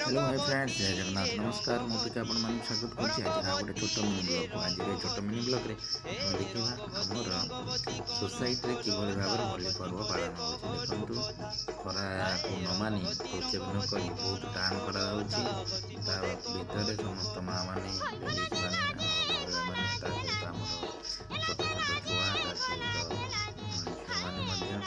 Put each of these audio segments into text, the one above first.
Hello hi friends, जय जगन्नाथ नमस्कार। मु टिके आपण मानक स्वागत करछि। आज गोटे छोट मिनी ब्लॉग को आज रे छोट मिनी ब्लॉग रे हम देखिबा हमर सोसाइटी रे किभली भाबरे होली पर्व पालन होछि। देखंतु खरा को न मानी प्रोत्साहन न करी बहुत टाण करा होछि। ता भीतर समस्त माँ माने लेडीज माने हमर महिला माने ता सहित हमर छोट छोट छुआ ता सहित झियो माने मध्य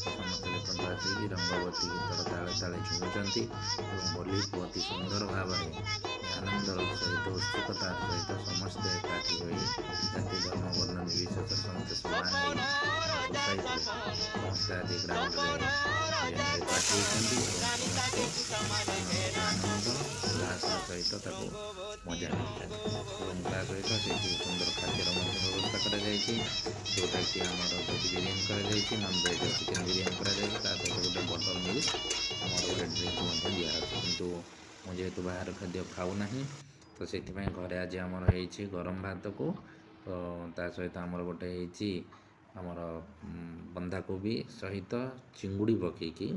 तो समस्त देखंतु आसी रंगवती गीतर ताले ताले झुमुचंती ଏବଂ ହୋଲି ଅତି ସୁନ୍ଦର ଭାବରେ ଆନନ୍ଦର ସହିତ ଉତ୍ସୁକତାର ସହିତ ସମସ୍ତେ ଏକାଠି ହୋଇ ଜାତି ଧର୍ମ ବର୍ଣ୍ଣ ନିର୍ବିଶେଷରେ ସମସ୍ତେ ସମାନ ହୋଇ ଆମ ସୋସାଇଟିରେ ସମସ୍ତେ ଆଜି ଗ୍ରାଉଣ୍ଡରେ ଏକାଠି ହୋଇଛନ୍ତି ଏବଂ ସମସ୍ତେ ଆନନ୍ଦ ଉଲ୍ଲାସର ସହିତ ତାକୁ ମଜା ନେଉଛନ୍ତି। ଏବଂ ତା ସହିତ ସେଇଠି ସୁନ୍ଦର ଖାଦ୍ୟର ମଧ୍ୟ ବ୍ୟବସ୍ଥା କରାଯାଇଛି, ଯେଉଁଟାକି ଆମର ଭେଜ୍ ବିରିୟାନୀ କରାଯାଇଛି, ନନ୍ ଭେଜ୍ ଚିକେନ୍ ବିରିୟାନୀ କରାଯାଇଛି। ତା ସହିତ ଗୋଟେ ବଟର୍ ମିଲ୍କ ଆମର ଗୋଟେ ଡ୍ରିଙ୍କ୍ ମଧ୍ୟ ଦିଆହେଉଛି। କିନ୍ତୁ ମୁଁ ଯେହେତୁ ବାହାର ଖାଦ୍ୟ ଖାଉନାହିଁ ତ ସେଥିପାଇଁ ଘରେ ଆଜି ଆମର ହେଇଛି ଗରମ ଭାତକୁ ତା ସହିତ ଆମର ଗୋଟେ ହେଇଛି ଆମର ବନ୍ଧାକୋବି ସହିତ ଚିଙ୍ଗୁଡ଼ି ପକେଇକି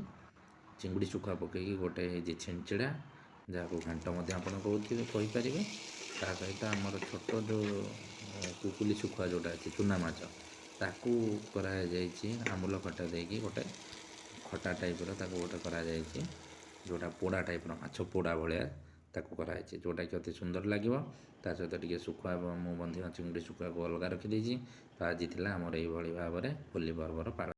ଚିଙ୍ଗୁଡ଼ି ଶୁଖୁଆ ପକେଇକି ଗୋଟେ ହେଇଛି ଛେଞ୍ଚଡ଼ା, ଯାହାକୁ ଘାଣ୍ଟ ମଧ୍ୟ ଆପଣ କହିପାରିବେ। ତା ସହିତ ଆମର ଛୋଟ ଯେଉଁ କୁକୁଲି ଶୁଖୁଆ ଯେଉଁଟା ଅଛି ଚୁନା ମାଛ ତାକୁ କରାଯାଇଛି ଆମ୍ବୁଲ ଖଟା ଦେଇକି ଗୋଟେ ଖଟା ଟାଇପ୍ର ତାକୁ ଗୋଟେ କରାଯାଇଛି, ଯେଉଁଟା ପୋଡ଼ା ଟାଇପ୍ର ମାଛ ପୋଡ଼ା ଭଳିଆ ତାକୁ କରାଯାଇଛି, ଯେଉଁଟାକି ଅତି ସୁନ୍ଦର ଲାଗିବ। ତା ସହିତ ଟିକେ ଶୁଖୁଆ ମୁଁ ମଧ୍ୟ ଚିଙ୍ଗୁଡ଼ି ଶୁଖୁଆକୁ ଅଲଗା ରଖିଦେଇଛି। ତ ଆଜି ଥିଲା ଆମର ଏଇଭଳି ଭାବରେ ହୋଲି ପର୍ବର ପାଳନ।